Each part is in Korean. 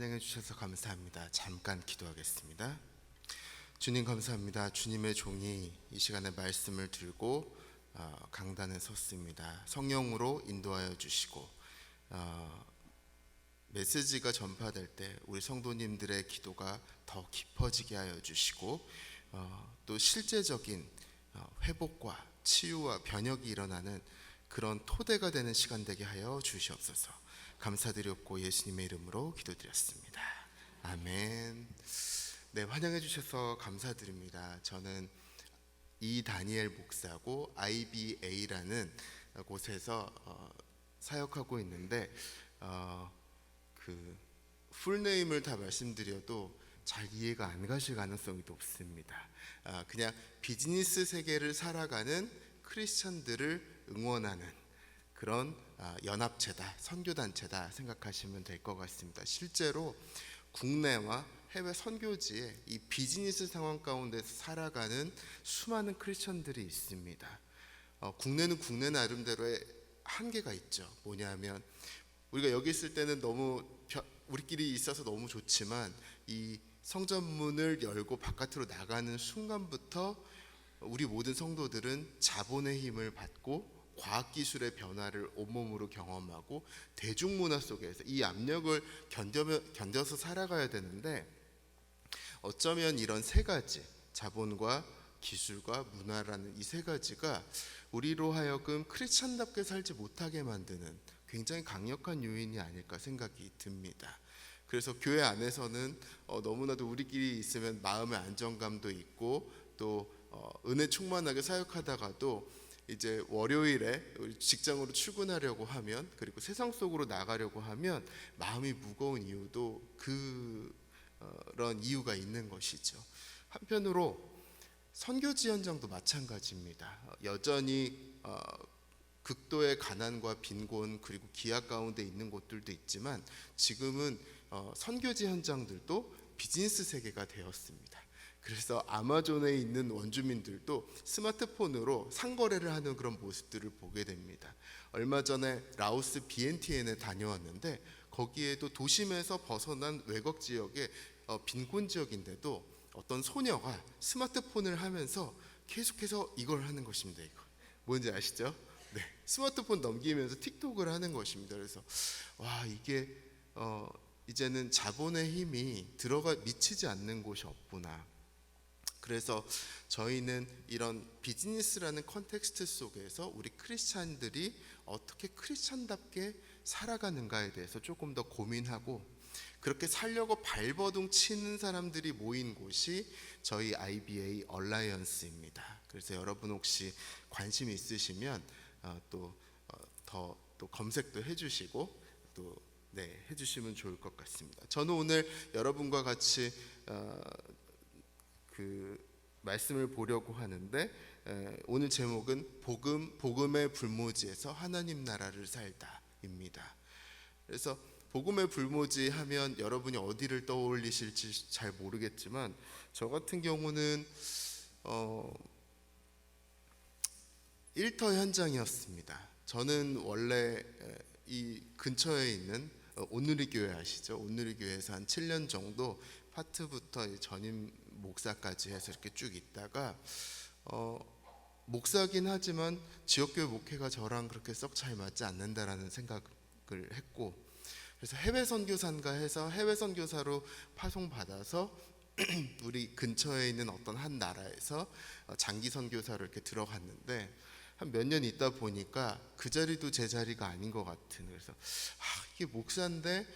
환영해 주셔서 감사합니다. 잠깐 기도하겠습니다. 주님 감사합니다. 주님의 종이 이 시간에 말씀을 들고 강단에 섰습니다. 성령으로 인도하여 주시고 메시지가 전파될 때 우리 성도님들의 기도가 더 깊어지게 하여 주시고 또 실제적인 회복과 치유와 변혁이 일어나는 그런 토대가 되는 시간 되게 하여 주시옵소서. 감사드렸고 예수님의 이름으로 기도드렸습니다. 아멘. 네, 환영해 주셔서 감사드립니다. 저는 이다니엘 목사고 IBA라는 곳에서 사역하고 있는데 그 풀네임을 다 말씀드려도 잘 이해가 안 가실 가능성이 높습니다. 그냥 비즈니스 세계를 살아가는 크리스천들을 응원하는 그런 연합체다, 선교단체다 생각하시면 될 것 같습니다. 실제로 국내와 해외 선교지에 이 비즈니스 상황 가운데서 살아가는 수많은 크리스천들이 있습니다. 국내는 국내 나름대로의 한계가 있죠. 뭐냐면 우리가 여기 있을 때는 너무 우리끼리 있어서 너무 좋지만 이 성전문을 열고 바깥으로 나가는 순간부터 우리 모든 성도들은 자본의 힘을 받고 과학기술의 변화를 온몸으로 경험하고 대중문화 속에서 이 압력을 견뎌서 살아가야 되는데 어쩌면 이런 세 가지, 자본과 기술과 문화라는 이 세 가지가 우리로 하여금 크리스천답게 살지 못하게 만드는 굉장히 강력한 요인이 아닐까 생각이 듭니다. 그래서 교회 안에서는 너무나도 우리끼리 있으면 마음의 안정감도 있고 또 은혜 충만하게 사역하다가도 이제 월요일에 직장으로 출근하려고 하면 그리고 세상 속으로 나가려고 하면 마음이 무거운 이유도 그런 이유가 있는 것이죠. 한편으로 선교지 현장도 마찬가지입니다. 여전히 극도의 가난과 빈곤 그리고 기아 가운데 있는 곳들도 있지만 지금은 선교지 현장들도 비즈니스 세계가 되었습니다. 그래서 아마존에 있는 원주민들도 스마트폰으로 상거래를 하는 그런 모습들을 보게 됩니다. 얼마 전에 라오스 비엔티엔에 다녀왔는데 거기에도 도심에서 벗어난 외곽 지역의 빈곤 지역인데도 어떤 소녀가 스마트폰을 하면서 계속해서 이걸 하는 것입니다. 이거 뭔지 아시죠? 네, 스마트폰 넘기면서 틱톡을 하는 것입니다. 그래서 와, 이게 이제는 자본의 힘이 미치지 않는 곳이 없구나. 그래서 저희는 이런 비즈니스라는 컨텍스트 속에서 우리 크리스찬들이 어떻게 크리스찬답게 살아가는가에 대해서 조금 더 고민하고 그렇게 살려고 발버둥 치는 사람들이 모인 곳이 저희 IBA 얼라이언스입니다. 그래서 여러분 혹시 관심 있으시면 또 검색도 해주시고 또 해주시면 좋을 것 같습니다. 저는 오늘 여러분과 같이 그 말씀을 보려고 하는데 오늘 제목은 복음의 불모지에서 하나님 나라를 살다입니다. 그래서 복음의 불모지 하면 여러분이 어디를 떠올리실지 잘 모르겠지만 저 같은 경우는 일터 현장이었습니다. 저는 원래 이 근처에 있는 온누리 교회 아시죠? 온누리 교회에서 한 7년 정도 파트부터 전임 목사까지 해서 이렇게 쭉 있다가 목사긴 하지만 지역교회 목회가 저랑 그렇게 썩 잘 맞지 않는다라는 생각을 했고 그래서 해외 선교사인가 해서 해외 선교사로 파송받아서 우리 근처에 있는 어떤 한 나라에서 장기 선교사로 이렇게 들어갔는데 한 몇 년 있다 보니까 그 자리도 제 자리가 아닌 것 같은 그래서 이게 목사인데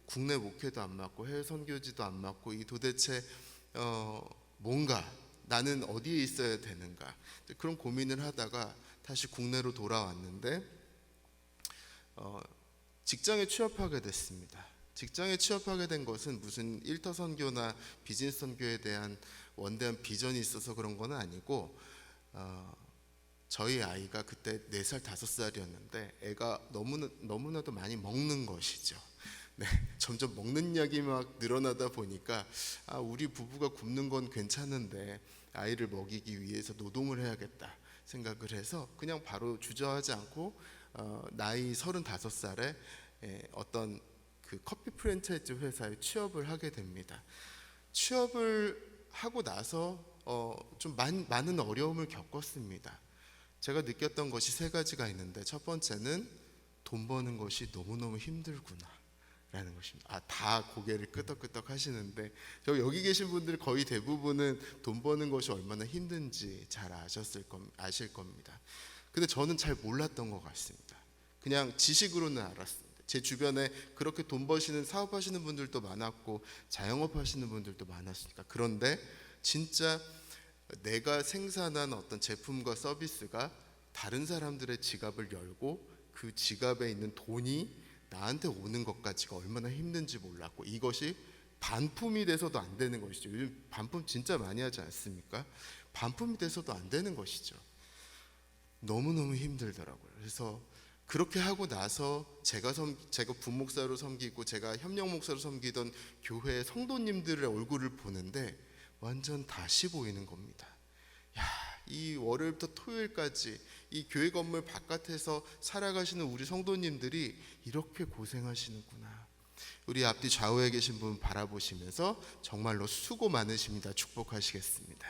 국내 목회도 안 맞고 해외 선교지도 안 맞고 이 도대체 뭔가 나는 어디에 있어야 되는가 그런 고민을 하다가 다시 국내로 돌아왔는데 직장에 취업하게 됐습니다. 직장에 취업하게 된 것은 무슨 일터 선교나 비즈니스 선교에 대한 원대한 비전이 있어서 그런 건 아니고 저희 아이가 그때 4살 5살이었는데 애가 너무나도 많이 먹는 것이죠. 네, 점점 먹는 약이 막 늘어나다 보니까 우리 부부가 굶는 건 괜찮은데 아이를 먹이기 위해서 노동을 해야겠다 생각을 해서 그냥 바로 주저하지 않고 나이 35살에 어떤 그 커피 프랜차이즈 회사에 취업을 하게 됩니다. 취업을 하고 나서 좀 많은 어려움을 겪었습니다. 제가 느꼈던 것이 세 가지가 있는데, 첫 번째는 돈 버는 것이 너무너무 힘들구나 라는 것입니다. 다 고개를 끄덕끄덕 하시는데, 여기 계신 분들 거의 대부분은 돈 버는 것이 얼마나 힘든지 잘 아실 겁니다. 근데 저는 잘 몰랐던 것 같습니다. 그냥 지식으로는 알았습니다. 제 주변에 그렇게 돈 버시는 사업하시는 분들도 많았고 자영업 하시는 분들도 많았으니까. 그런데 진짜 내가 생산한 어떤 제품과 서비스가 다른 사람들의 지갑을 열고 그 지갑에 있는 돈이 나한테 오는 것까지가 얼마나 힘든지 몰랐고, 이것이 반품이 돼서도 안 되는 것이죠. 요즘 반품 진짜 많이 하지 않습니까? 반품이 돼서도 안 되는 것이죠. 너무너무 힘들더라고요. 그래서 그렇게 하고 나서 제가 부목사로 섬기고 제가 협력 목사로 섬기던 교회 성도님들의 얼굴을 보는데 완전 다시 보이는 겁니다. 야, 이 월요일부터 토요일까지 이 교회 건물 바깥에서 살아가시는 우리 성도님들이 이렇게 고생하시는구나. 우리 앞뒤 좌우에 계신 분 바라보시면서 정말로 수고 많으십니다. 축복하시겠습니다.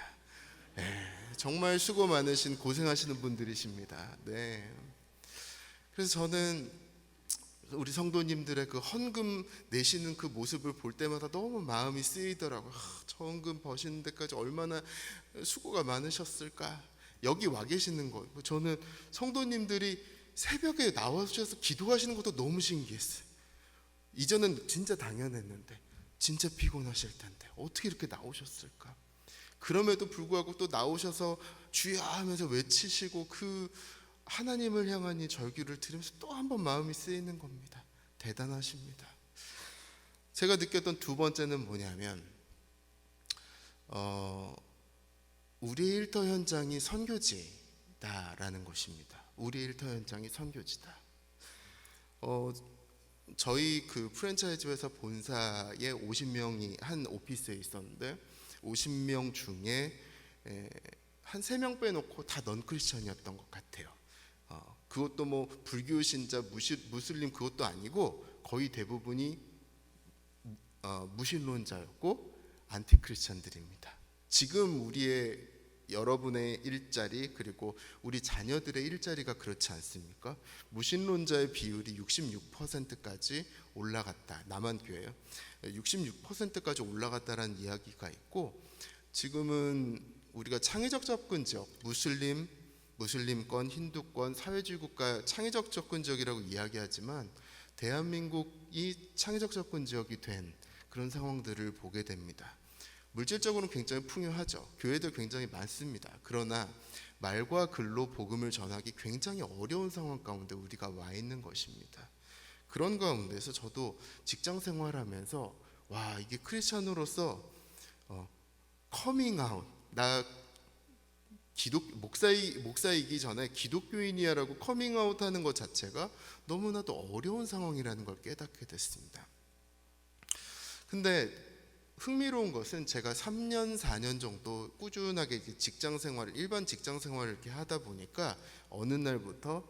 네, 정말 수고 많으신 고생하시는 분들이십니다. 네. 그래서 저는 우리 성도님들의 그 헌금 내시는 그 모습을 볼 때마다 너무 마음이 쓰이더라고요. 저 헌금 버시는 데까지 얼마나 수고가 많으셨을까. 여기 와 계시는 거, 저는 성도님들이 새벽에 나와주셔서 기도하시는 것도 너무 신기했어요. 이전은 진짜 당연했는데 진짜 피곤하실 텐데 어떻게 이렇게 나오셨을까. 그럼에도 불구하고 또 나오셔서 주여 하면서 외치시고 그 하나님을 향한 이 절규를 들으면서 또 한 번 마음이 쓰이는 겁니다. 대단하십니다. 제가 느꼈던 두 번째는 뭐냐면, 우리의 일터 현장이 선교지다라는 것입니다. 우리의 일터 현장이 선교지다. 저희 그 프랜차이즈 회사 본사에 50명이 한 오피스에 있었는데 50명 중에 한 3명 빼놓고 다 넌 크리스천이었던 것 같아요. 그것도 뭐 불교 신자, 무슬림 그것도 아니고 거의 대부분이 무신론자였고 안티 크리스천들입니다. 지금 우리의 여러분의 일자리 그리고 우리 자녀들의 일자리가 그렇지 않습니까? 무신론자의 비율이 66%까지 올라갔다. 남한교회요. 66%까지 올라갔다라는 이야기가 있고, 지금은 우리가 창의적 접근 지역, 무슬림권, 힌두권, 사회주의 국가 창의적 접근 지역이라고 이야기하지만 대한민국이 창의적 접근 지역이 된 그런 상황들을 보게 됩니다. 물질적으로는 굉장히 풍요하죠. 교회도 굉장히 많습니다. 그러나 말과 글로 복음을 전하기 굉장히 어려운 상황 가운데 우리가 와 있는 것입니다. 그런 가운데서 저도 직장 생활하면서 와, 이게 크리스천으로서 커밍아웃, 나 목사이기 전에 기독교인이야라고 커밍아웃하는 것 자체가 너무나도 어려운 상황이라는 걸 깨닫게 됐습니다. 근데 흥미로운 것은 제가 3년 4년 정도 꾸준하게 일반 직장 생활을 이렇게 하다 보니까 어느 날부터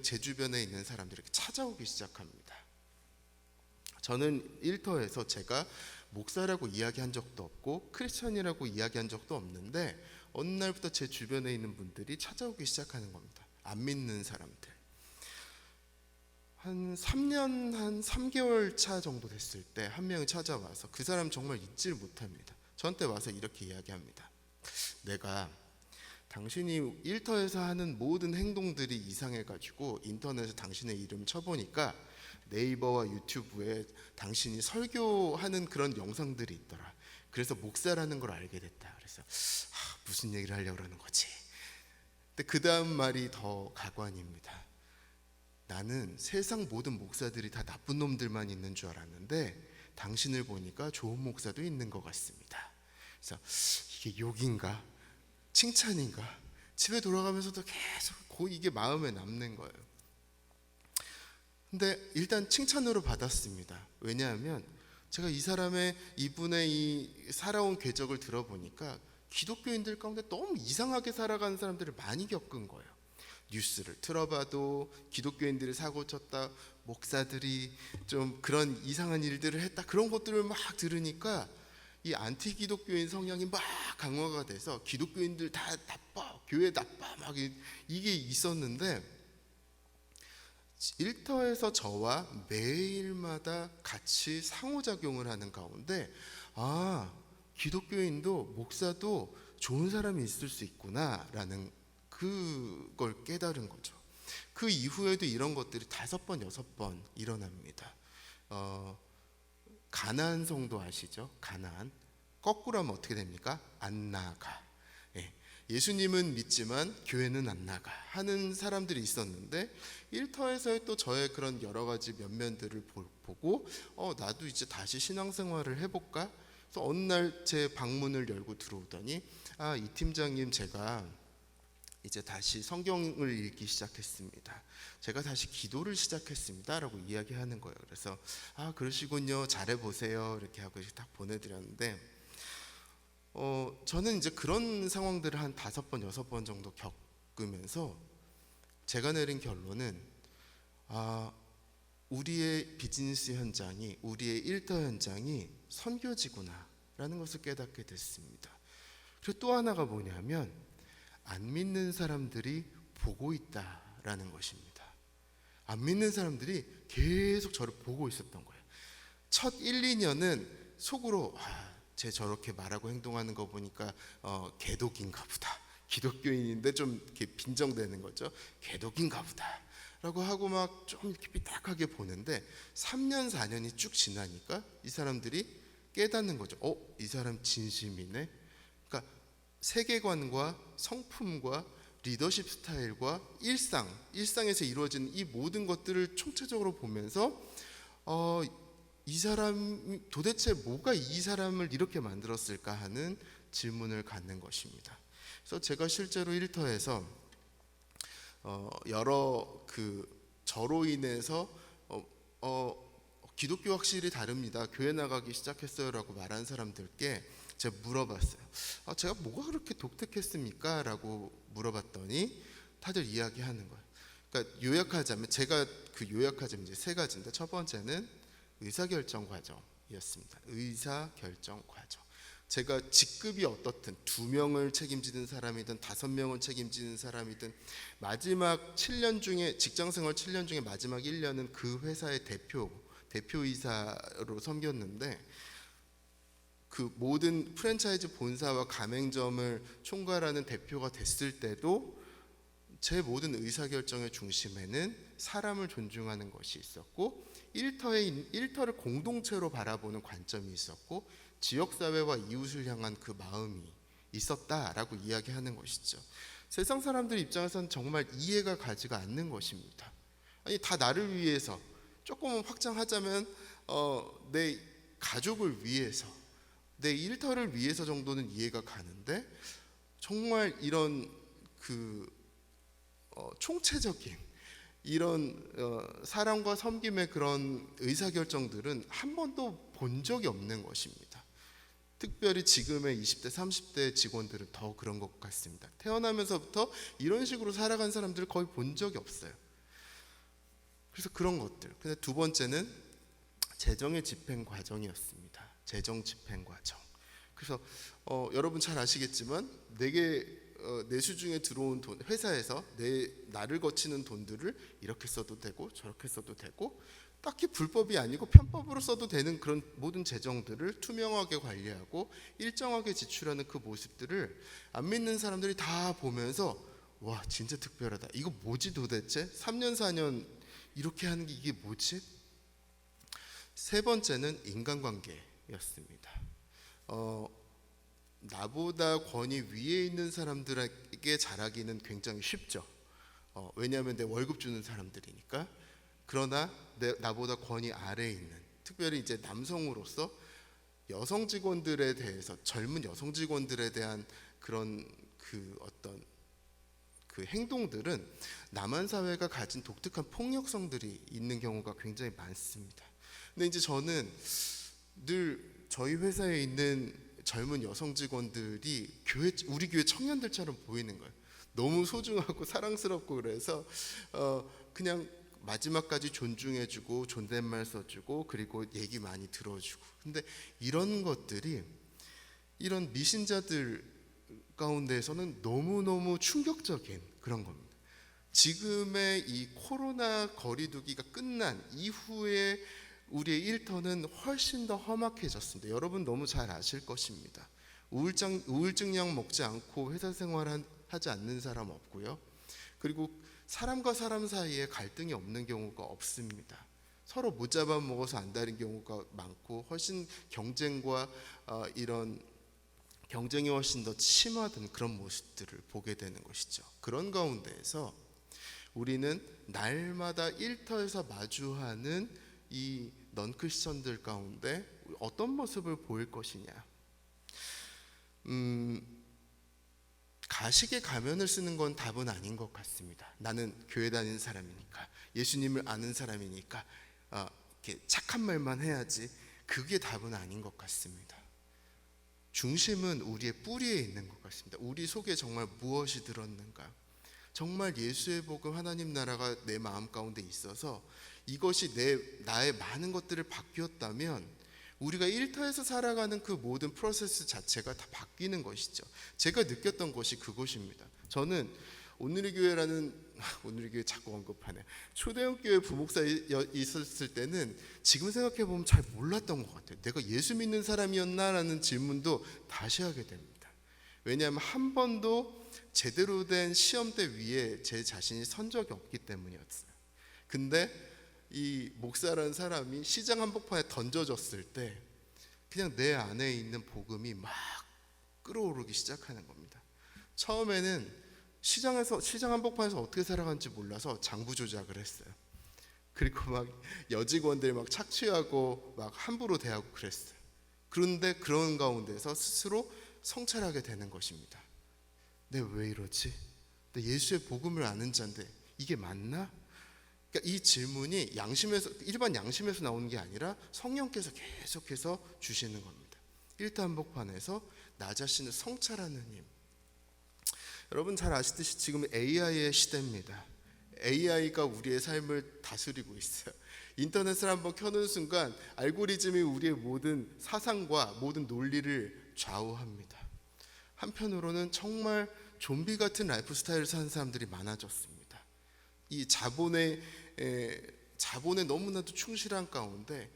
제 주변에 있는 사람들이 이렇게 찾아오기 시작합니다. 저는 일터에서 제가 목사라고 이야기한 적도 없고 크리스천이라고 이야기한 적도 없는데 어느 날부터 제 주변에 있는 분들이 찾아오기 시작하는 겁니다. 안 믿는 사람들. 한 3년 한 3개월 차 정도 됐을 때 한 명이 찾아와서, 그 사람 정말 잊지를 못합니다. 저한테 와서 이렇게 이야기합니다. 내가 당신이 일터에서 하는 모든 행동들이 이상해가지고 인터넷에 당신의 이름 쳐보니까 네이버와 유튜브에 당신이 설교하는 그런 영상들이 있더라. 그래서 목사라는 걸 알게 됐다. 그래서 무슨 얘기를 하려고 그러는 거지. 근데 그 다음 말이 더 가관입니다. 나는 세상 모든 목사들이 다 나쁜 놈들만 있는 줄 알았는데 당신을 보니까 좋은 목사도 있는 것 같습니다. 그래서 이게 욕인가 칭찬인가, 집에 돌아가면서도 계속 이게 마음에 남는 거예요. 근데 일단 칭찬으로 받았습니다. 왜냐하면 제가 이분의 이 살아온 궤적을 들어보니까 기독교인들 가운데 너무 이상하게 살아가는 사람들을 많이 겪은 거예요. 뉴스를 틀어봐도 기독교인들이 사고 쳤다, 목사들이 좀 그런 이상한 일들을 했다, 그런 것들을 막 들으니까 이 안티 기독교인 성향이 막 강화가 돼서 기독교인들 다 나빠, 교회 나빠, 막 이게 있었는데, 일터에서 저와 매일마다 같이 상호작용을 하는 가운데 기독교인도 목사도 좋은 사람이 있을 수 있구나라는 그걸 깨달은 거죠. 그 이후에도 이런 것들이 5번, 6번 일어납니다. 가나안 성도 아시죠? 가나안. 거꾸로 하면 어떻게 됩니까? 안 나가. 예수님은 믿지만 교회는 안 나가 하는 사람들이 있었는데, 일터에서의 또 저의 그런 여러 가지 면면들을 보고 나도 이제 다시 신앙생활을 해볼까? 그래서 어느 날 제 방문을 열고 들어오더니 이 팀장님, 제가 이제 다시 성경을 읽기 시작했습니다. 제가 다시 기도를 시작했습니다 라고 이야기하는 거예요. 그래서 그러시군요, 잘해보세요 이렇게 하고 딱 보내드렸는데, 저는 이제 그런 상황들을 한 5번, 6번 정도 겪으면서 제가 내린 결론은 우리의 비즈니스 현장이, 우리의 일터 현장이 선교지구나 라는 것을 깨닫게 됐습니다. 그리고 또 하나가 뭐냐면, 안 믿는 사람들이 보고 있다라는 것입니다. 안 믿는 사람들이 계속 저를 보고 있었던 거예요. 첫 1, 2년은 속으로 쟤 저렇게 말하고 행동하는 거 보니까 개독인가 보다, 기독교인인데 좀 이렇게 빈정대는 거죠. 개독인가 보다 라고 하고 막 좀 이렇게 삐딱하게 보는데, 3년 4년이 쭉 지나니까 이 사람들이 깨닫는 거죠. 이 사람 진심이네. 그러니까 세계관과 성품과 리더십 스타일과 일상에서 이루어지는 이 모든 것들을 총체적으로 보면서 이 사람이 도대체 뭐가 이 사람을 이렇게 만들었을까 하는 질문을 갖는 것입니다. 그래서 제가 실제로 일터에서 여러 저로 인해서 기독교 확실히 다릅니다, 교회 나가기 시작했어요 라고 말한 사람들께 제가 물어봤어요. 제가 뭐가 그렇게 독특했습니까? 라고 물어봤더니 다들 이야기하는 거예요. 그러니까 요약하자면, 제가 요약하자면 이제 3가지인데, 첫 번째는 의사결정 과정이었습니다. 의사결정 과정. 제가 직급이 어떻든 2명을 책임지는 사람이든 5명을 책임지는 사람이든, 마지막 7년 중에, 직장생활 7년 중에 마지막 1년은 그 회사의 대표이사로 섬겼는데, 그 모든 프랜차이즈 본사와 가맹점을 총괄하는 대표가 됐을 때도 제 모든 의사결정의 중심에는 사람을 존중하는 것이 있었고, 일터를 공동체로 바라보는 관점이 있었고, 지역사회와 이웃을 향한 그 마음이 있었다라고 이야기하는 것이죠. 세상 사람들 입장에서는 정말 이해가 가지가 않는 것입니다. 아니, 다 나를 위해서, 조금은 확장하자면 내 가족을 위해서, 내 일터를 위해서 정도는 이해가 가는데, 정말 이런 총체적인 이런 사랑과 섬김의 그런 의사결정들은 한 번도 본 적이 없는 것입니다. 특별히 지금의 20대, 30대 직원들은 더 그런 것 같습니다. 태어나면서부터 이런 식으로 살아간 사람들을 거의 본 적이 없어요. 그래서 그런 것들. 근데 2번째는 재정의 집행 과정이었습니다. 재정 집행 과정. 그래서 여러분 잘 아시겠지만, 내게 내수중에 들어온 돈, 회사에서 나를 거치는 돈들을 이렇게 써도 되고 저렇게 써도 되고, 딱히 불법이 아니고 편법으로 써도 되는 그런 모든 재정들을 투명하게 관리하고 일정하게 지출하는 그 모습들을 안 믿는 사람들이 다 보면서, 와, 진짜 특별하다, 이거 뭐지 도대체, 3년 4년 이렇게 하는 게 이게 뭐지? 3번째는 인간관계였습니다. 나보다 권위 위에 있는 사람들에게 잘하기는 굉장히 쉽죠. 왜냐하면 내 월급 주는 사람들이니까. 그러나 나보다 권위 아래에 있는, 특별히 이제 남성으로서 여성 직원들에 대해서, 젊은 여성 직원들에 대한 그런 어떤 행동들은 남한 사회가 가진 독특한 폭력성들이 있는 경우가 굉장히 많습니다. 근데 이제 저는 늘 저희 회사에 있는 젊은 여성 직원들이 우리 교회 청년들처럼 보이는 거예요. 너무 소중하고 사랑스럽고 그래서 그냥 마지막까지 존중해주고 존댓말 써주고 그리고 얘기 많이 들어주고. 근데 이런 것들이 이런 미신자들 가운데에서는 너무너무 충격적인 그런 겁니다. 지금의 이 코로나 거리두기가 끝난 이후에 우리의 일터는 훨씬 더 험악해졌습니다. 여러분 너무 잘 아실 것입니다. 우울증약 먹지 않고 회사 생활 하지 않는 사람 없고요. 그리고 사람과 사람 사이에 갈등이 없는 경우가 없습니다. 서로 못 잡아먹어서 안달인 경우가 많고 훨씬 경쟁과 이런 경쟁이 훨씬 더 심화된 그런 모습들을 보게 되는 것이죠. 그런 가운데에서 우리는 날마다 일터에서 마주하는 이 넌크리스천들 가운데 어떤 모습을 보일 것이냐. 가식의 가면을 쓰는 건 답은 아닌 것 같습니다. 나는 교회 다니는 사람이니까, 예수님을 아는 사람이니까 이렇게 착한 말만 해야지. 그게 답은 아닌 것 같습니다. 중심은 우리의 뿌리에 있는 것 같습니다. 우리 속에 정말 무엇이 들었는가. 정말 예수의 복음, 하나님 나라가 내 마음 가운데 있어서 이것이 나의 많은 것들을 바뀌었다면 우리가 일터에서 살아가는 그 모든 프로세스 자체가 다 바뀌는 것이죠. 제가 느꼈던 것이 그것입니다. 저는 오늘의 교회 자꾸 언급하네. 초대형 교회 부목사에 있었을 때는 지금 생각해 보면 잘 몰랐던 것 같아요. 내가 예수 믿는 사람이었나라는 질문도 다시 하게 됩니다. 왜냐하면 한 번도 제대로 된 시험대 위에 제 자신이 선 적이 없기 때문이었어요. 근데 이 목사라는 사람이 시장 한복판에 던져졌을 때 그냥 내 안에 있는 복음이 막 끌어오르기 시작하는 겁니다. 처음에는 시장 한복판에서 어떻게 살아가는지 몰라서 장부 조작을 했어요. 그리고 막 여직원들 막 착취하고 막 함부로 대하고 그랬어요. 그런데 그런 가운데서 스스로 성찰하게 되는 것입니다. 내가 왜 이러지? 내 예수의 복음을 아는 자인데 이게 맞나? 그러니까 이 질문이 일반 양심에서 나오는 게 아니라 성령께서 계속해서 주시는 겁니다. 일터 한복판에서 나 자신을 성찰하는 힘. 여러분 잘 아시듯이 지금 AI의 시대입니다. AI가 우리의 삶을 다스리고 있어요. 인터넷을 한번 켜는 순간 알고리즘이 우리의 모든 사상과 모든 논리를 좌우합니다. 한편으로는 정말 좀비 같은 라이프 스타일을 사는 사람들이 많아졌습니다. 이 자본에 너무나도 충실한 가운데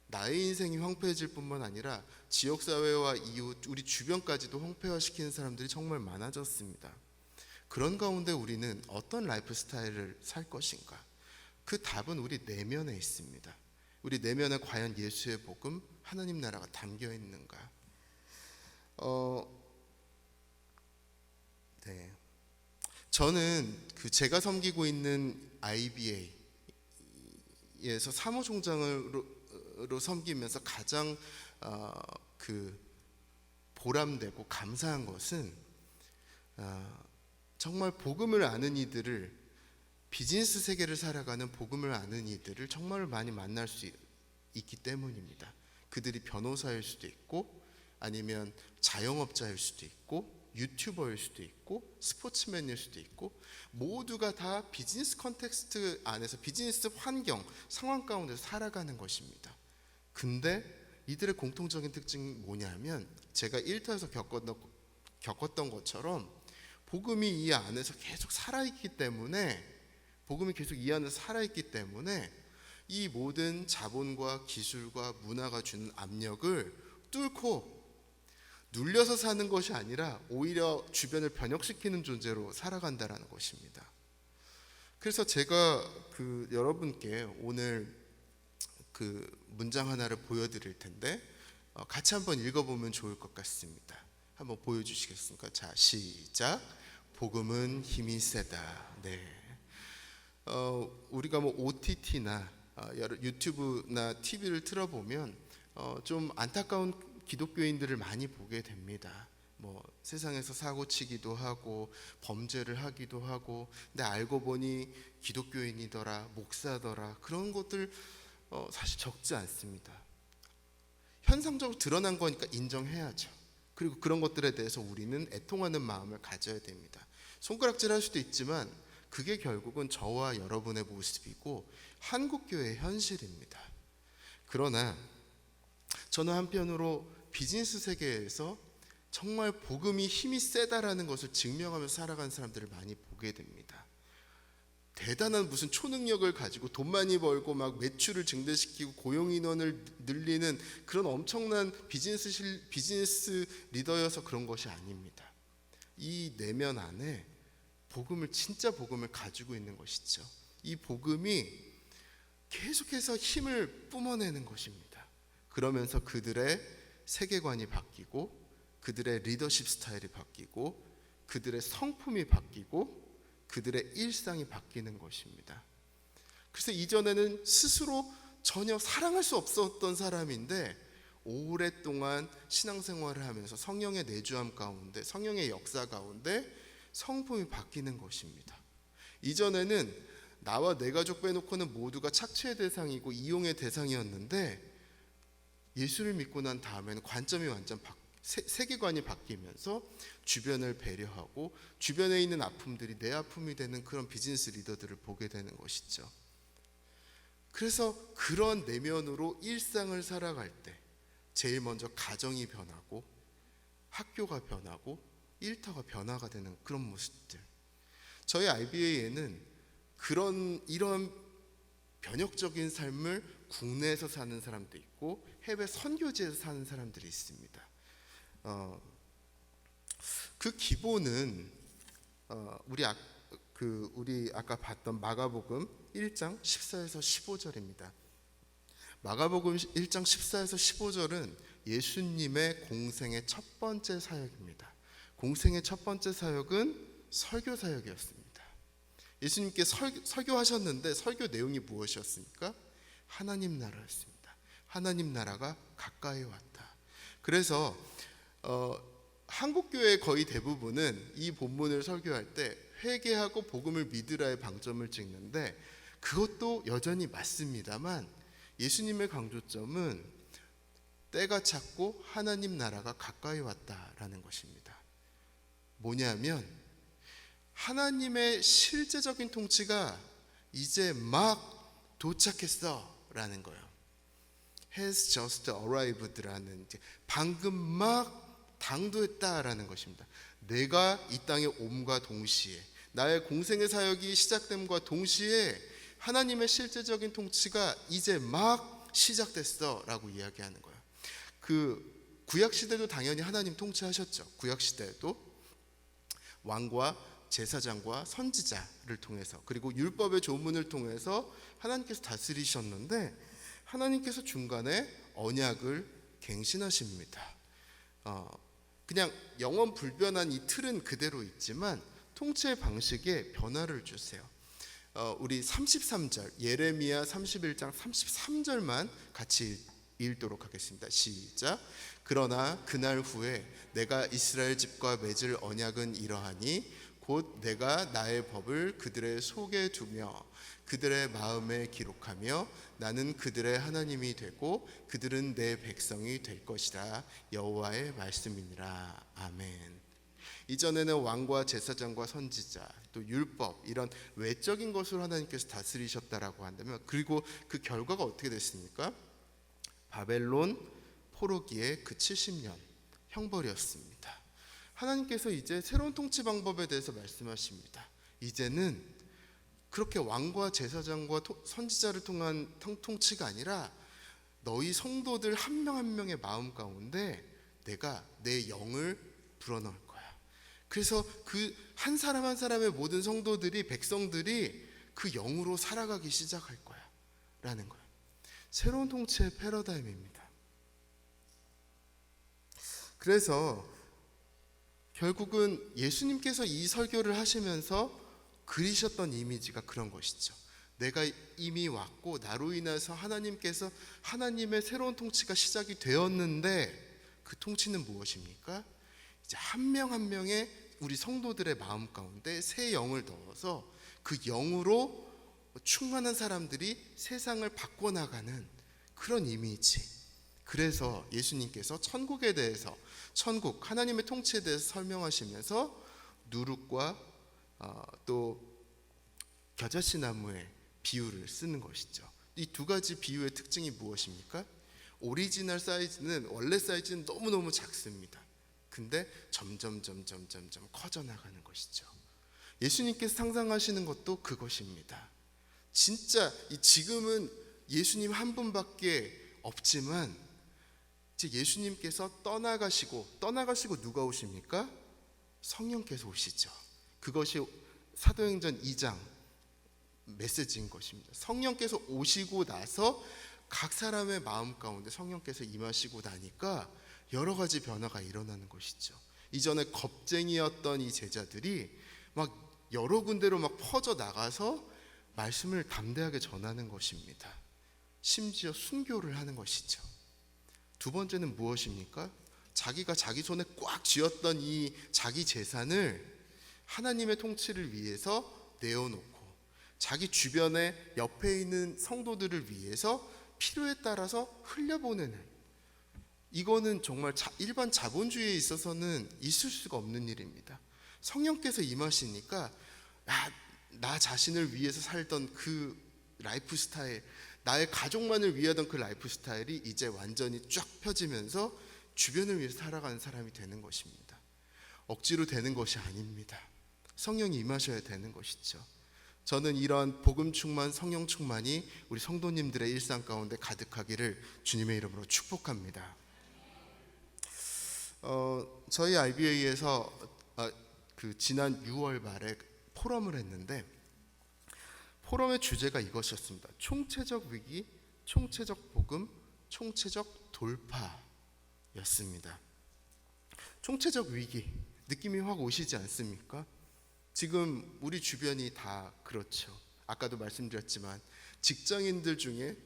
나의 인생이 황폐해질 뿐만 아니라 지역사회와 이웃, 우리 주변까지도 황폐화시키는 사람들이 정말 많아졌습니다. 그런 가운데 우리는 어떤 라이프 스타일을 살 것인가? 그 답은 우리 내면에 있습니다. 우리 내면에 과연 예수의 복음, 하나님 나라가 담겨 있는가? 네. 저는 제가 섬기고 있는 IBA에서 사무총장으로 섬기면서 가장 보람되고 감사한 것은 정말 복음을 아는 이들을, 비즈니스 세계를 살아가는 복음을 아는 이들을 정말 많이 만날 수 있기 때문입니다. 그들이 변호사일 수도 있고 아니면 자영업자일 수도 있고 유튜버일 수도 있고 스포츠맨일 수도 있고 모두가 다 비즈니스 컨텍스트 안에서 비즈니스 환경, 상황 가운데서 살아가는 것입니다. 근데 이들의 공통적인 특징이 뭐냐면 제가 일터에서 겪었던 것처럼 복음이 이 안에서 계속 살아있기 때문에 이 모든 자본과 기술과 문화가 주는 압력을 뚫고 눌려서 사는 것이 아니라 오히려 주변을 변혁시키는 존재로 살아간다라는 것입니다. 그래서 제가 여러분께 오늘 문장 하나를 보여드릴 텐데 같이 한번 읽어보면 좋을 것 같습니다. 한번 보여주시겠습니까? 자, 시작. 복음은 힘이 세다. 네. 우리가 OTT나 유튜브나 TV를 틀어보면 좀 안타까운 기독교인들을 많이 보게 됩니다. 세상에서 사고치기도 하고 범죄를 하기도 하고 근데 알고 보니 기독교인이더라, 목사더라, 그런 것들 사실 적지 않습니다. 현상적으로 드러난 거니까 인정해야죠. 그리고 그런 것들에 대해서 우리는 애통하는 마음을 가져야 됩니다. 손가락질 할 수도 있지만 그게 결국은 저와 여러분의 모습이고 한국교회의 현실입니다. 그러나 저는 한편으로 비즈니스 세계에서 정말 복음이 힘이 세다라는 것을 증명하면서 살아가는 사람들을 많이 보게 됩니다. 대단한 무슨 초능력을 가지고 돈 많이 벌고 막 매출을 증대시키고 고용 인원을 늘리는 그런 엄청난 비즈니스 리더여서 그런 것이 아닙니다. 이 내면 안에 진짜 복음을 가지고 있는 것이죠. 이 복음이 계속해서 힘을 뿜어내는 것입니다. 그러면서 그들의 세계관이 바뀌고 그들의 리더십 스타일이 바뀌고 그들의 성품이 바뀌고 그들의 일상이 바뀌는 것입니다. 그래서 이전에는 스스로 전혀 사랑할 수 없었던 사람인데 오랫동안 신앙생활을 하면서 성령의 내주함 가운데, 성령의 역사 가운데 성품이 바뀌는 것입니다. 이전에는 나와 내 가족 빼놓고는 모두가 착취의 대상이고 이용의 대상이었는데 예수를 믿고 난 다음에는 관점이 완전 세계관이 바뀌면서 주변을 배려하고 주변에 있는 아픔들이 내 아픔이 되는 그런 비즈니스 리더들을 보게 되는 것이죠. 그래서 그런 내면으로 일상을 살아갈 때 제일 먼저 가정이 변하고 학교가 변하고 일터가 변화가 되는 그런 모습들. 저희 IBA에는 이런 변혁적인 삶을 국내에서 사는 사람도 있고 해외 선교지에서 사는 사람들이 있습니다. 그 기본은 우리 아까 봤던 마가복음 1장 14에서 15절입니다. 마가복음 1장 14에서 15절은 예수님의 공생의 첫 번째 사역입니다. 공생의 첫 번째 사역은 설교 사역이었습니다. 예수님께 설교하셨는데 설교 내용이 무엇이었습니까? 하나님 나라였습니다. 하나님 나라가 가까이 왔다. 그래서 한국교회 거의 대부분은 이 본문을 설교할 때 회개하고 복음을 믿으라의 방점을 찍는데 그것도 여전히 맞습니다만 예수님의 강조점은 때가 찼고 하나님 나라가 가까이 왔다라는 것입니다. 뭐냐면 하나님의 실제적인 통치가 이제 막 도착했어 라는 거예요. Has just arrived라는 방금 막 당도했다라는 것입니다. 내가 이 땅에 옴과 동시에 나의 공생의 사역이 시작됨과 동시에 하나님의 실제적인 통치가 이제 막 시작됐어 라고 이야기하는 거예요. 그 구약시대도 당연히 하나님 통치하셨죠. 구약시대에도 왕과 제사장과 선지자를 통해서 그리고 율법의 조문을 통해서 하나님께서 다스리셨는데 하나님께서 중간에 언약을 갱신하십니다. 그냥 영원 불변한 이 틀은 그대로 있지만 통치의 방식에 변화를 주세요. 우리 33절 예레미야 31장 33절만 같이 읽도록 하겠습니다. 시작. 그러나 그날 후에 내가 이스라엘 집과 맺을 언약은 이러하니 곧 내가 나의 법을 그들의 속에 두며 그들의 마음에 기록하며 나는 그들의 하나님이 되고 그들은 내 백성이 될 것이라. 여호와의 말씀이니라. 아멘. 이전에는 왕과 제사장과 선지자 또 율법 이런 외적인 것으로 하나님께서 다스리셨다라고 한다면 그리고 그 결과가 어떻게 됐습니까? 바벨론 포로기의 그 70년 형벌이었습니다. 하나님께서 이제 새로운 통치 방법에 대해서 말씀하십니다. 이제는 그렇게 왕과 제사장과 선지자를 통한 통치가 아니라 너희 성도들 한 명 한 명의 마음 가운데 내가 내 영을 불어넣을 거야. 그래서 그 한 사람 한 사람의 모든 성도들이 백성들이 그 영으로 살아가기 시작할 거야 라는 거예요. 새로운 통치의 패러다임입니다. 그래서 결국은 예수님께서 이 설교를 하시면서 그리셨던 이미지가 그런 것이죠. 내가 이미 왔고 나로 인해서 하나님께서 하나님의 새로운 통치가 시작이 되었는데 그 통치는 무엇입니까? 이제 한 명 한 명의 우리 성도들의 마음 가운데 새 영을 넣어서 그 영으로 충만한 사람들이 세상을 바꿔나가는 그런 이미지. 그래서 예수님께서 천국에 대해서 천국 하나님의 통치에 대해서 설명하시면서 누룩과 또 겨자씨 나무의 비유를 쓰는 것이죠. 이 두 가지 비유의 특징이 무엇입니까? 오리지널 사이즈는 원래 사이즈는 너무너무 작습니다. 근데 점점 커져 나가는 것이죠. 예수님께서 상상하시는 것도 그것입니다. 진짜 지금은 예수님 한 분밖에 없지만 이제 예수님께서 떠나가시고 누가 오십니까? 성령께서 오시죠. 그것이 사도행전 2장 메시지인 것입니다. 성령께서 오시고 나서 각 사람의 마음 가운데 성령께서 임하시고 나니까 여러 가지 변화가 일어나는 것이죠. 이전에 겁쟁이였던 이 제자들이 막 여러 군데로 막 퍼져 나가서 말씀을 담대하게 전하는 것입니다. 심지어 순교를 하는 것이죠. 두 번째는 무엇입니까? 자기가 자기 손에 꽉 쥐었던 이 자기 재산을 하나님의 통치를 위해서 내어놓고 자기 주변에 옆에 있는 성도들을 위해서 필요에 따라서 흘려보내는, 이거는 정말 일반 자본주의에 있어서는 있을 수가 없는 일입니다. 성령께서 임하시니까 나 자신을 위해서 살던 그 라이프 스타일, 나의 가족만을 위하던 그 라이프 스타일이 이제 완전히 쫙 펴지면서 주변을 위해서 살아가는 사람이 되는 것입니다. 억지로 되는 것이 아닙니다. 성령이 임하셔야 되는 것이죠. 저는 이러한 복음 충만, 성령 충만이 우리 성도님들의 일상 가운데 가득하기를 주님의 이름으로 축복합니다. 저희 IBA에서 지난 6월 말에 포럼을 했는데 포럼의 주제가 이것이었습니다. 총체적 위기, 총체적 복음, 총체적 돌파였습니다. 총체적 위기, 느낌이 확 오시지 않습니까? 지금 우리 주변이 다 그렇죠. 아까도 말씀드렸지만 직장인들 중에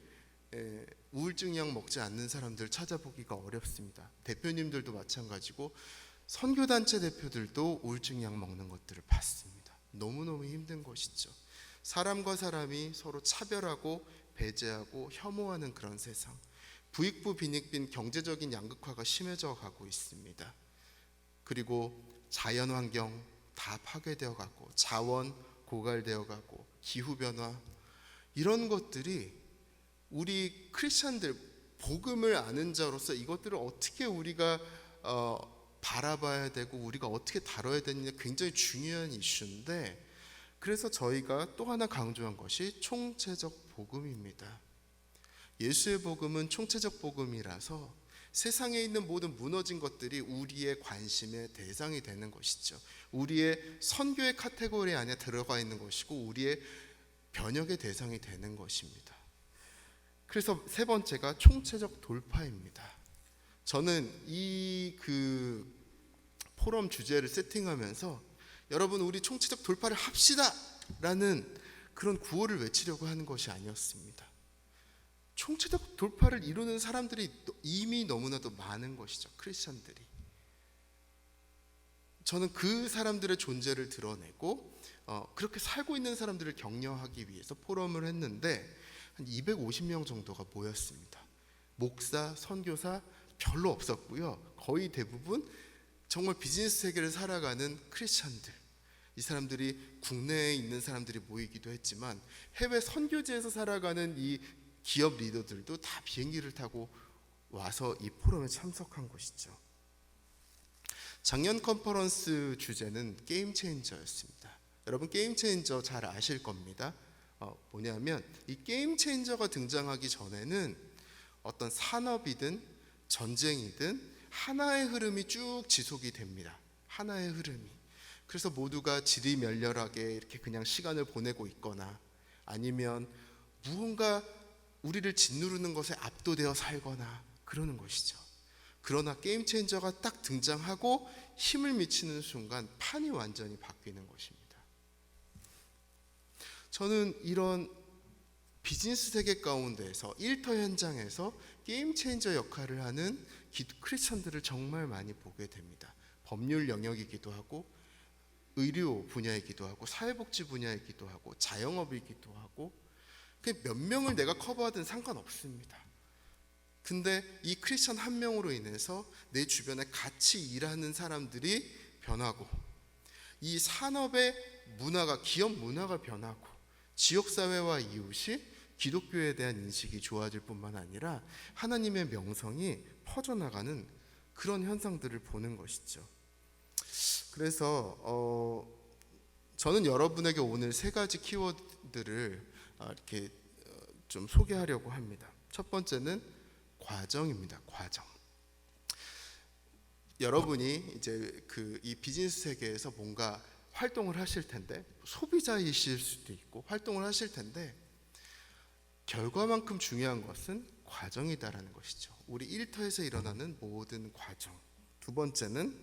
우울증 약 먹지 않는 사람들 찾아보기가 어렵습니다. 대표님들도 마찬가지고 선교단체 대표들도 우울증 약 먹는 것들을 봤습니다. 너무너무 힘든 것이죠. 사람과 사람이 서로 차별하고 배제하고 혐오하는 그런 세상, 부익부 빈익빈 경제적인 양극화가 심해져 가고 있습니다. 그리고 자연환경 다 파괴되어 가고 자원 고갈되어 가고 기후변화, 이런 것들이 우리 크리스찬들, 복음을 아는 자로서 이것들을 어떻게 우리가 바라봐야 되고 우리가 어떻게 다뤄야 되느냐 굉장히 중요한 이슈인데, 그래서 저희가 또 하나 강조한 것이 총체적 복음입니다. 예수의 복음은 총체적 복음이라서 세상에 있는 모든 무너진 것들이 우리의 관심의 대상이 되는 것이죠. 우리의 선교의 카테고리 안에 들어가 있는 것이고 우리의 변혁의 대상이 되는 것입니다. 그래서 세 번째가 총체적 돌파입니다. 저는 이 포럼 주제를 세팅하면서 여러분 우리 총체적 돌파를 합시다 라는 그런 구호를 외치려고 하는 것이 아니었습니다. 총체적 돌파를 이루는 사람들이 이미 너무나도 많은 것이죠. 크리스천들이. 저는 그 사람들의 존재를 드러내고 그렇게 살고 있는 사람들을 격려하기 위해서 포럼을 했는데 한 250명 정도가 모였습니다. 목사, 선교사 별로 없었고요. 거의 대부분 정말 비즈니스 세계를 살아가는 크리스천들, 이 사람들이 국내에 있는 사람들이 모이기도 했지만 해외 선교지에서 살아가는 이 기업 리더들도 다 비행기를 타고 와서 이 포럼에 참석한 것이죠. 작년 컨퍼런스 주제는 게임 체인저였습니다. 여러분 게임 체인저 잘 아실 겁니다. 뭐냐면 이 게임 체인저가 등장하기 전에는 어떤 산업이든 전쟁이든 하나의 흐름이 쭉 지속이 됩니다. 하나의 흐름이. 그래서 모두가 지리멸렬하게 이렇게 그냥 시간을 보내고 있거나 아니면 무언가 우리를 짓누르는 것에 압도되어 살거나 그러는 것이죠. 그러나 게임 체인저가 딱 등장하고 힘을 미치는 순간 판이 완전히 바뀌는 것입니다. 저는 이런 비즈니스 세계 가운데에서 일터 현장에서 게임 체인저 역할을 하는 크리스천들을 정말 많이 보게 됩니다. 법률 영역이기도 하고 의료 분야이기도 하고 사회복지 분야이기도 하고 자영업이기도 하고 몇 명을 내가 커버하든 상관없습니다. 근데 이 크리스천 한 명으로 인해서 내 주변에 같이 일하는 사람들이 변하고 이 산업의 기업 문화가 변하고 지역 사회와 이웃이 기독교에 대한 인식이 좋아질 뿐만 아니라 하나님의 명성이 퍼져나가는 그런 현상들을 보는 것이죠. 그래서 저는 여러분에게 오늘 세 가지 키워드를 이렇게 좀 소개하려고 합니다. 첫 번째는 과정입니다. 과정. 여러분이 이제 이 비즈니스 세계에서 뭔가 활동을 하실 텐데, 소비자이실 수도 있고 활동을 하실 텐데, 결과만큼 중요한 것은 과정이다라는 것이죠. 우리 일터에서 일어나는 모든 과정. 두 번째는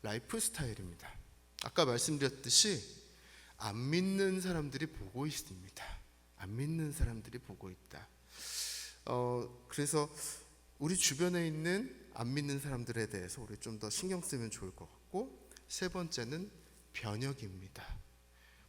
라이프 스타일입니다. 아까 말씀드렸듯이 안 믿는 사람들이 보고 있습니다. 안 믿는 사람들이 보고 있다. 그래서 우리 주변에 있는 안 믿는 사람들에 대해서 우리 좀 더 신경 쓰면 좋을 것 같고, 세 번째는 변혁입니다.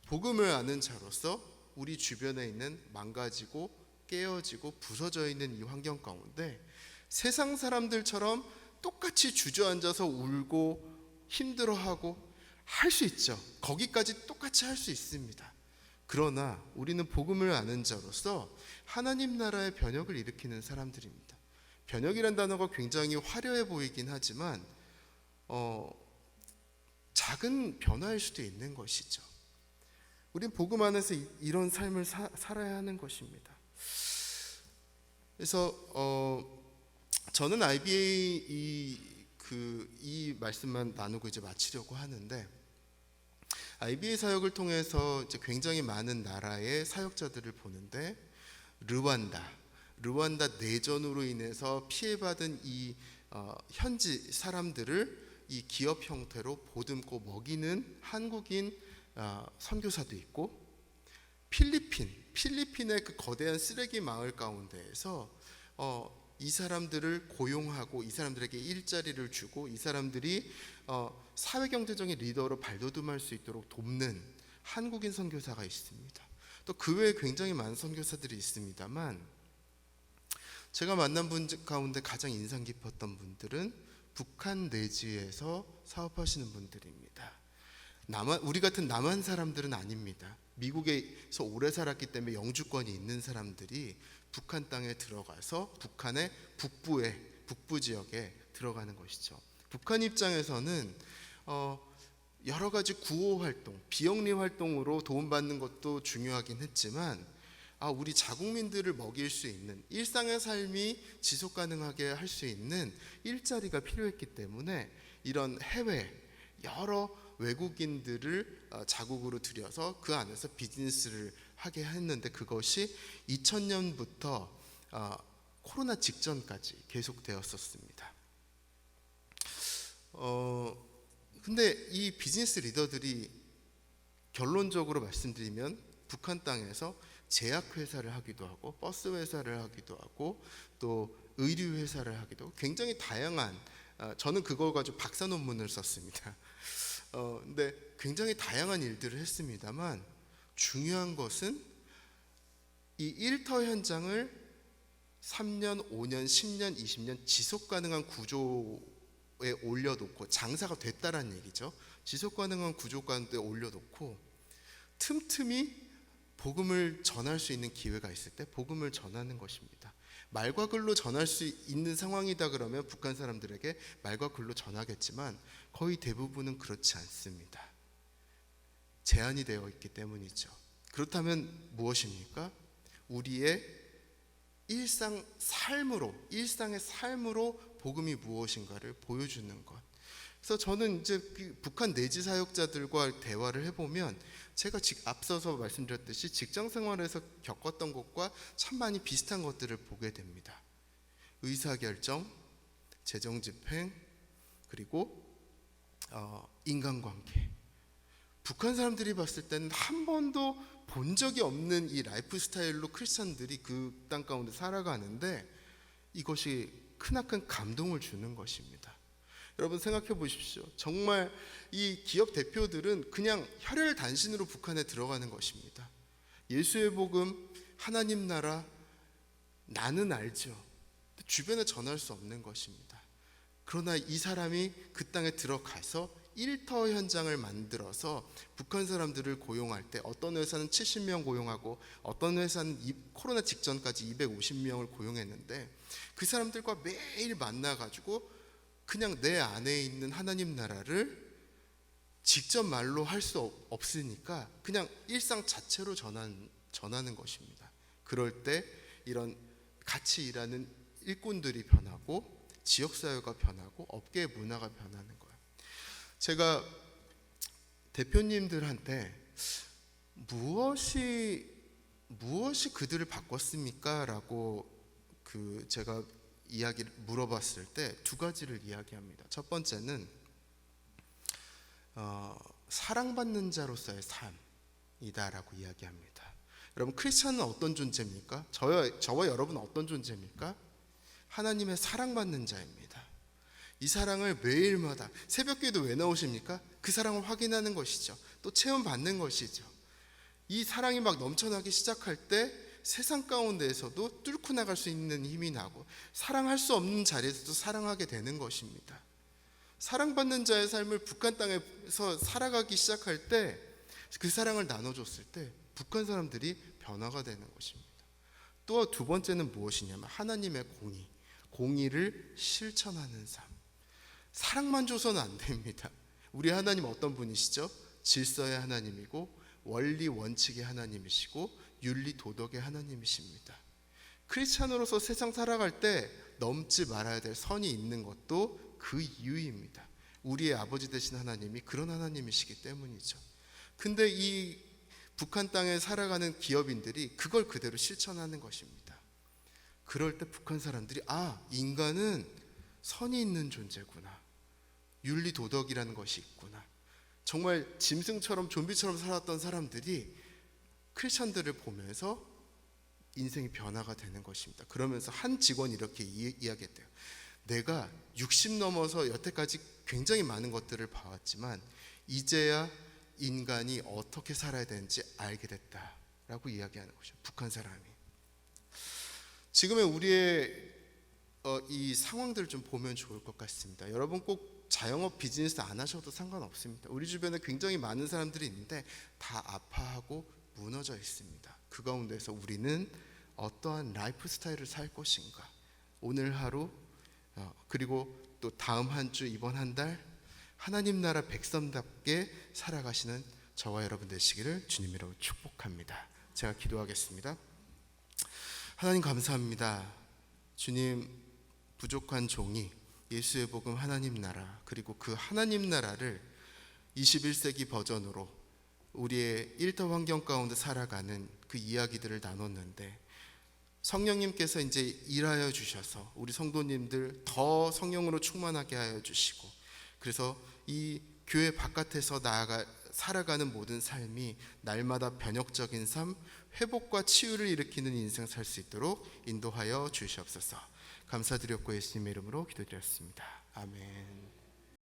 복음을 아는 자로서 우리 주변에 있는 망가지고 깨어지고 부서져 있는 이 환경 가운데 세상 사람들처럼 똑같이 주저앉아서 울고 힘들어하고 할 수 있죠. 거기까지 똑같이 할 수 있습니다. 그러나 우리는 복음을 아는 자로서 하나님 나라의 변혁을 일으키는 사람들입니다. 변혁이란 단어가 굉장히 화려해 보이긴 하지만 작은 변화일 수도 있는 것이죠. 우린 복음 안에서 이런 삶을 살아야 하는 것입니다. 그래서 저는 IBA 이 말씀만 나누고 이제 마치려고 하는데, IBA 사역을 통해서 이제 굉장히 많은 나라의 사역자들을 보는데, 르완다 내전으로 인해서 피해받은 이 현지 사람들을 이 기업 형태로 보듬고 먹이는 한국인 선교사도 있고, 필리핀의 그 거대한 쓰레기 마을 가운데에서 이 사람들을 고용하고 이 사람들에게 일자리를 주고 이 사람들이 사회경제적인 리더로 발돋움할 수 있도록 돕는 한국인 선교사가 있습니다. 또 그 외에 굉장히 많은 선교사들이 있습니다만, 제가 만난 분 가운데 가장 인상 깊었던 분들은 북한 내지에서 사업하시는 분들입니다. 우리 같은 남한 사람들은 아닙니다. 미국에서 오래 살았기 때문에 영주권이 있는 사람들이 북한 땅에 들어가서 북한의 북부 지역에 들어가는 것이죠. 북한 입장에서는 여러 가지 구호 활동, 비영리 활동으로 도움받는 것도 중요하긴 했지만, 우리 자국민들을 먹일 수 있는 일상의 삶이 지속 가능하게 할 수 있는 일자리가 필요했기 때문에 이런 해외 여러 외국인들을 자국으로 들여서 그 안에서 비즈니스를 하게 했는데, 그것이 2000년부터 코로나 직전까지 계속되었었습니다. 근데 이 비즈니스 리더들이 결론적으로 말씀드리면 북한 땅에서 제약회사를 하기도 하고 버스 회사를 하기도 하고 또 의류 회사를 하기도 하고 굉장히 다양한, 저는 그걸 가지고 박사 논문을 썼습니다. 근데 굉장히 다양한 일들을 했습니다만, 중요한 것은 이 일터 현장을 3년, 5년, 10년, 20년 지속 가능한 구조에 올려놓고, 장사가 됐다라는 얘기죠. 지속 가능한 구조 가운데 올려놓고 틈틈이 복음을 전할 수 있는 기회가 있을 때 복음을 전하는 것입니다. 말과 글로 전할 수 있는 상황이다 그러면 북한 사람들에게 말과 글로 전하겠지만 거의 대부분은 그렇지 않습니다. 제한이 되어 있기 때문이죠. 그렇다면 무엇입니까? 우리의 일상의 삶으로 복음이 무엇인가를 보여주는 것. 그래서 저는 이제 북한 내지 사역자들과 대화를 해보면 제가 앞서서 말씀드렸듯이 직장 생활에서 겪었던 것과 참 많이 비슷한 것들을 보게 됩니다. 의사결정, 재정집행, 그리고 인간관계. 북한 사람들이 봤을 때는 한 번도 본 적이 없는 이 라이프 스타일로 크리스찬들이 그 땅 가운데 살아가는데 이것이 크나큰 감동을 주는 것입니다. 여러분 생각해 보십시오. 정말 이 기업 대표들은 그냥 혈혈단신으로 북한에 들어가는 것입니다. 예수의 복음, 하나님 나라, 나는 알죠. 주변에 전할 수 없는 것입니다. 그러나 이 사람이 그 땅에 들어가서 일터 현장을 만들어서 북한 사람들을 고용할 때 어떤 회사는 70명 고용하고 어떤 회사는 코로나 직전까지 250명을 고용했는데 그 사람들과 매일 만나가지고 그냥 내 안에 있는 하나님 나라를 직접 말로 할 수 없으니까 그냥 일상 자체로 전하는 것입니다. 그럴 때 이런 같이 일하는 일꾼들이 변하고 지역사회가 변하고 업계의 문화가 변하는 거예요. 제가 대표님들한테 무엇이 그들을 바꿨습니까? 라고 제가 이야기를 물어봤을 때 두 가지를 이야기합니다. 첫 번째는 사랑받는 자로서의 삶이다라고 이야기합니다. 여러분, 크리스찬은 어떤 존재입니까? 저와 여러분은 어떤 존재입니까? 하나님의 사랑받는 자입니다. 이 사랑을 매일마다 새벽기도 왜 나오십니까? 그 사랑을 확인하는 것이죠. 또 체험받는 것이죠. 이 사랑이 막 넘쳐나기 시작할 때 세상 가운데에서도 뚫고 나갈 수 있는 힘이 나고 사랑할 수 없는 자리에서도 사랑하게 되는 것입니다. 사랑받는 자의 삶을 북한 땅에서 살아가기 시작할 때 그 사랑을 나눠줬을 때 북한 사람들이 변화가 되는 것입니다. 또 두 번째는 무엇이냐면 하나님의 공의를 실천하는 삶. 사랑만 줘서는 안 됩니다. 우리 하나님 어떤 분이시죠? 질서의 하나님이고 원리 원칙의 하나님이시고 윤리 도덕의 하나님이십니다. 크리스찬으로서 세상 살아갈 때 넘지 말아야 될 선이 있는 것도 그 이유입니다. 우리의 아버지 되신 하나님이 그런 하나님이시기 때문이죠. 근데 이 북한 땅에 살아가는 기업인들이 그걸 그대로 실천하는 것입니다. 그럴 때 북한 사람들이 인간은 선이 있는 존재구나. 윤리 도덕이라는 것이 있구나. 정말 짐승처럼 좀비처럼 살았던 사람들이 크리스천들을 보면서 인생이 변화가 되는 것입니다. 그러면서 한 직원이 이렇게 이야기했대요. 내가 60 넘어서 여태까지 굉장히 많은 것들을 봐왔지만 이제야 인간이 어떻게 살아야 되는지 알게 됐다라고 이야기하는 것이죠. 북한 사람이. 지금의 우리의 이 상황들을 좀 보면 좋을 것 같습니다. 여러분 꼭 자영업 비즈니스 안 하셔도 상관없습니다. 우리 주변에 굉장히 많은 사람들이 있는데 다 아파하고 무너져 있습니다. 그 가운데서 우리는 어떠한 라이프 스타일을 살 것인가? 오늘 하루 그리고 또 다음 한 주, 이번 한 달 하나님 나라 백성답게 살아가시는 저와 여러분 되시기를 주님으로 축복합니다. 제가 기도하겠습니다. 하나님 감사합니다. 주님, 부족한 종이 예수의 복음 하나님 나라 그리고 그 하나님 나라를 21세기 버전으로 우리의 일터 환경 가운데 살아가는 그 이야기들을 나눴는데 성령님께서 이제 일하여 주셔서 우리 성도님들 더 성령으로 충만하게 하여 주시고 그래서 이 교회 바깥에서 나아가 살아가는 모든 삶이 날마다 변혁적인 삶, 회복과 치유를 일으키는 인생 살 수 있도록 인도하여 주시옵소서. 감사드렸고 예수님의 이름으로 기도드렸습니다. 아멘.